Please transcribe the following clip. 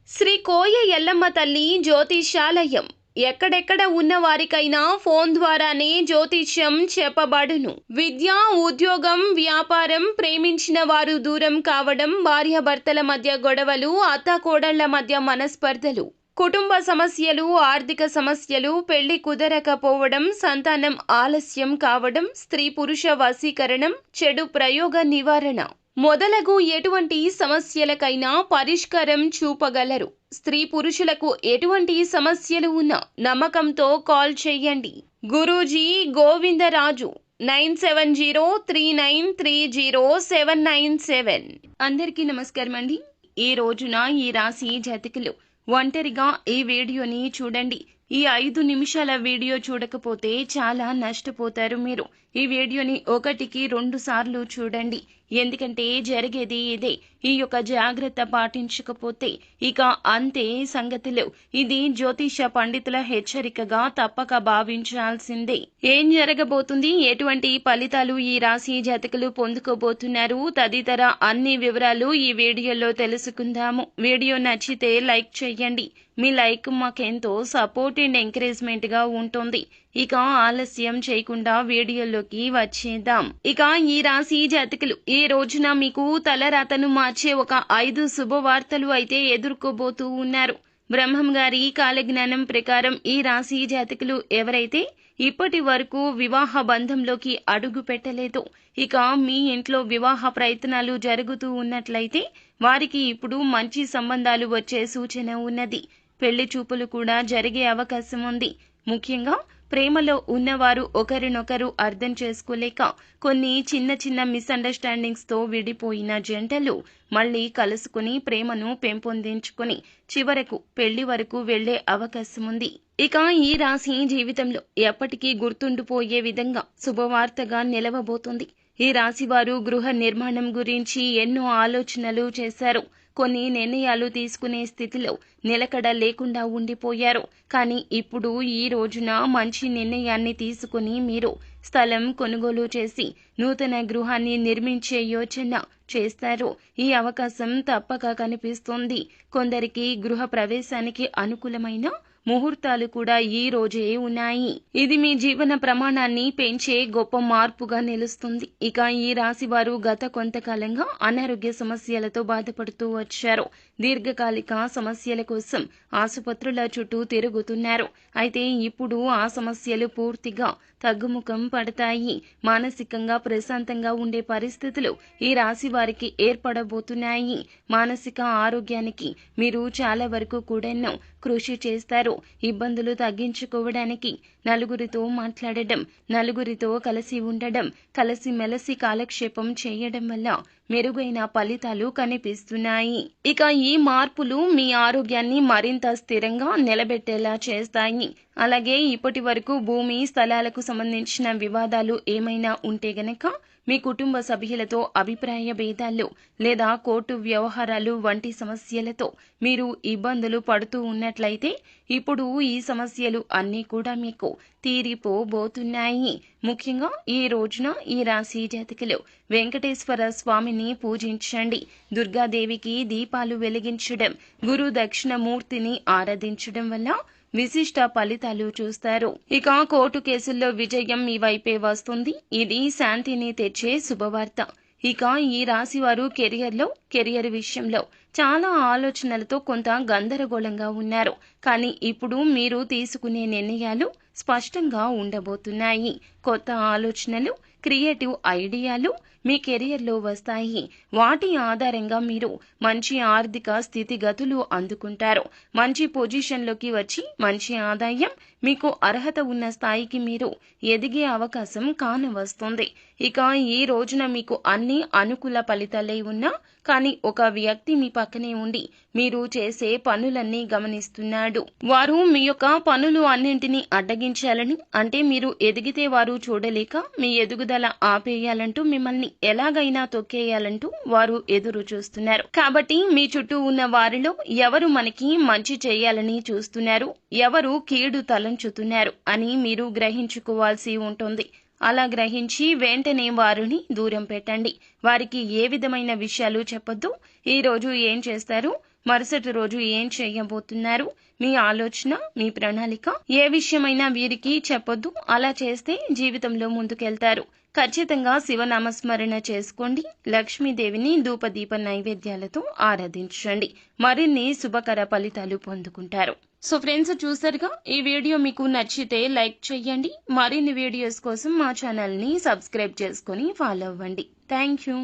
శ్రీ కోయ ఎల్లమ్మ తల్లి జ్యోతిషాలయం ఎక్కడెక్కడ ఉన్న వారికైనా ఫోన్ ద్వారానే జ్యోతిష్యం చెప్పబడును. విద్య, ఉద్యోగం, వ్యాపారం, ప్రేమించిన వారు దూరం కావడం, భార్యాభర్తల మధ్య గొడవలు, అత్తాకోడళ్ల మధ్య మనస్పర్ధలు, కుటుంబ సమస్యలు, ఆర్థిక సమస్యలు, పెళ్లి కుదరకపోవడం, సంతానం ఆలస్యం కావడం, స్త్రీ పురుష వశీకరణం, చెడు ప్రయోగ నివారణ మొదలగు ఎటువంటి సమస్యలకైనా పరిష్కారం చూపగలరు. స్త్రీ పురుషులకు ఎటువంటి సమస్యలు ఉన్నా నమ్మకంతో కాల్ చేయండి. గురూజీ గోవిందరాజు 9703930797. అందరికీ నమస్కారం అండి. ఈ రోజున ఈ రాశి జాతకులు ఒంటరిగా ఈ వీడియోని చూడండి. ఈ 5 నిమిషాల వీడియో చూడకపోతే చాలా నష్టపోతారు మీరు. ఈ వీడియోని 1-2 సార్లు చూడండి. ఎందుకంటే జరిగేది ఇదే. ఈ యొక్క జాగ్రత్త పాటించకపోతే ఇక అంతే సంగతులు. ఇది జ్యోతిష పండితుల హెచ్చరికగా తప్పక భావించాల్సిందే. ఏం జరగబోతుంది, ఎటువంటి ఫలితాలు ఈ రాశి జాతకులు పొందుకోబోతున్నారు తదితర అన్ని వివరాలు ఈ వీడియోలో తెలుసుకుందాము. వీడియో నచ్చితే లైక్ చేయండి. మీ లైక్ మాకెంతో సపోర్ట్ అండ్ ఎంకరేజ్మెంట్ గా ఉంటుంది. ఇక ఆలస్యం చేయకుండా వీడియోలోకి వచ్చేద్దాం. ఇక ఈ రాశి జాతకులు ఈ రోజున మీకు తలరాతను మార్చే ఒక 5 శుభవార్తలు అయితే ఎదుర్కోబోతూ ఉన్నారు. బ్రహ్మం గారి కాలజ్ఞానం ప్రకారం ఈ రాశి జాతకులు ఎవరైతే ఇప్పటి వరకు వివాహ బంధంలోకి అడుగు పెట్టలేదు, ఇక మీ ఇంట్లో వివాహ ప్రయత్నాలు జరుగుతూ ఉన్నట్లయితే వారికి ఇప్పుడు మంచి సంబంధాలు వచ్చే సూచన ఉన్నది. పెళ్లి చూపులు కూడా జరిగే అవకాశం ఉంది. ముఖ్యంగా ప్రేమలో ఉన్నవారు ఒకరినొకరు అర్థం చేసుకోలేక కొన్ని చిన్న చిన్న మిస్అండర్స్టాండింగ్స్ తో విడిపోయిన జంటలు మళ్లీ కలుసుకుని ప్రేమను పెంపొందించుకుని చివరకు పెళ్లి వరకు వెళ్లే అవకాశం ఉంది. ఇక ఈ రాశి జీవితంలో ఎప్పటికీ గుర్తుండిపోయే విధంగా శుభవార్తగా నిలవబోతుంది. ఈ రాశి వారు గృహ నిర్మాణం గురించి ఎన్నో ఆలోచనలు చేశారు. కొన్ని నిర్ణయాలు తీసుకునే స్థితిలో నిలకడ లేకుండా ఉండిపోయారు. కానీ ఇప్పుడు ఈ రోజున మంచి నిర్ణయాన్ని తీసుకుని మీరు స్థలం కొనుగోలు చేసి నూతన గృహాన్ని నిర్మించే యోచన చేస్తారు. ఈ అవకాశం తప్పక కనిపిస్తుంది. కొందరికి గృహ ప్రవేశానికి అనుకూలమైన ముహూర్తాలు కూడా ఈ రోజే ఉన్నాయి. ఇది మీ జీవన ప్రమాణాన్ని పెంచే గొప్ప మార్పుగా నిలుస్తుంది. ఇక ఈ రాశి వారు గత కొంతకాలంగా అనారోగ్య సమస్యలతో బాధపడుతూ వచ్చారు. దీర్ఘకాలిక సమస్యల కోసం ఆసుపత్రుల చుట్టూ తిరుగుతున్నారు. అయితే ఇప్పుడు ఆ సమస్యలు పూర్తిగా తగ్గుముఖం పడతాయి. మానసికంగా ప్రశాంతంగా ఉండే పరిస్థితులు ఈ రాశి వారికి ఏర్పడబోతున్నాయి. మానసిక ఆరోగ్యానికి మీరు చాలా వరకు కూడా కృషి చేస్తారు. ఇబ్బందులు తగ్గించుకోవడానికి నలుగురితో మాట్లాడడం, నలుగురితో కలిసి ఉండడం, కలిసి మెలిసి కాలక్షేపం చేయడం వల్ల మెరుగైన ఫలితాలు కనిపిస్తున్నాయి. ఇక ఈ మార్పులు మీ ఆరోగ్యాన్ని మరింత స్థిరంగా నిలబెట్టేలా చేస్తాయి. అలాగే ఇప్పటి వరకు భూమి స్థలాలకు సంబంధించిన వివాదాలు ఏమైనా ఉంటే గనక మీ కుటుంబ సభ్యులతో అభిప్రాయ భేదాలు లేదా కోర్టు వ్యవహారాలు వంటి సమస్యలతో మీరు ఇబ్బందులు పడుతూ ఉన్నట్లయితే ఇప్పుడు ఈ సమస్యలు అన్నీ కూడా మీకు తీరిపోబోతున్నాయి. ముఖ్యంగా ఈ రోజున ఈ రాశి జాతకులు వెంకటేశ్వర స్వామిని పూజించండి. దుర్గాదేవికి దీపాలు వెలిగించడం, గురు దక్షిణమూర్తిని ఆరాధించడం వల్ల విశిష్ట ఫలితాలు చూస్తారు. ఇక కోర్టు కేసుల్లో విజయం మీ వైపే వస్తుంది. ఇది శాంతిని తెచ్చే శుభవార్త. ఇక ఈ రాశి వారు కెరియర్ విషయంలో చాలా ఆలోచనలతో కొంత గందరగోళంగా ఉన్నారు. కానీ ఇప్పుడు మీరు తీసుకునే నిర్ణయాలు స్పష్టంగా ఉండబోతున్నాయి. కొత్త ఆలోచనలు, క్రియేటివ్ ఐడియాలు మీ కెరియర్లో వస్తాయి. వాటి ఆధారంగా మీరు మంచి ఆర్థిక స్థితిగతులు అందుకుంటారు. మంచి పొజిషన్లోకి వచ్చి మంచి ఆదాయం, మీకు అర్హత ఉన్న స్థాయికి మీరు ఎదిగే అవకాశం కానవస్తుంది. ఇక ఈ రోజున మీకు అన్ని అనుకూల ఫలితాలే ఉన్నా కానీ ఒక వ్యక్తి మీ పక్కనే ఉండి మీరు చేసే పనులన్నీ గమనిస్తున్నాడు. వారు మీ యొక్క పనులు అన్నింటినీ అడ్డగించాలని, అంటే మీరు ఎదిగితే వారు చూడలేక మీ ఎదుగుదల ఆపేయాలంటూ, మిమ్మల్ని ఎలాగైనా తొక్కేయాలంటూ వారు ఎదురు చూస్తున్నారు. కాబట్టి మీ చుట్టూ ఉన్న వారిలో ఎవరు మనకి మంచి చేయాలని చూస్తున్నారు, ఎవరు కీడు తలంచుతున్నారు అని మీరు గ్రహించుకోవాల్సి ఉంటుంది. అలా గ్రహించి వెంటనే వారిని దూరం పెట్టండి. వారికి ఏ విధమైన విషయాలు చెప్పొద్దు. ఈ రోజు ఏం చేస్తారు, మరుసటి రోజు ఏం చేయబోతున్నారు, మీ ఆలోచన, మీ ప్రణాళిక, ఏ విషయమైనా వీరికి చెప్పొద్దు. అలా చేస్తే జీవితంలో ముందుకెళ్తారు. ఖచ్చితంగా శివనామస్మరణ చేసుకోండి. లక్ష్మీదేవిని ధూపదీప నైవేద్యాలతో ఆరాధించండి. మరిన్ని శుభకర ఫలితాలు పొందుకుంటారు. సో ఫ్రెండ్స్, చూసారుగా, ఈ వీడియో మీకు నచ్చితే లైక్ చేయండి. మరిన్ని వీడియోస్ కోసం మా ఛానల్ని సబ్స్క్రైబ్ చేసుకొని ఫాలో అవ్వండి. Thank you.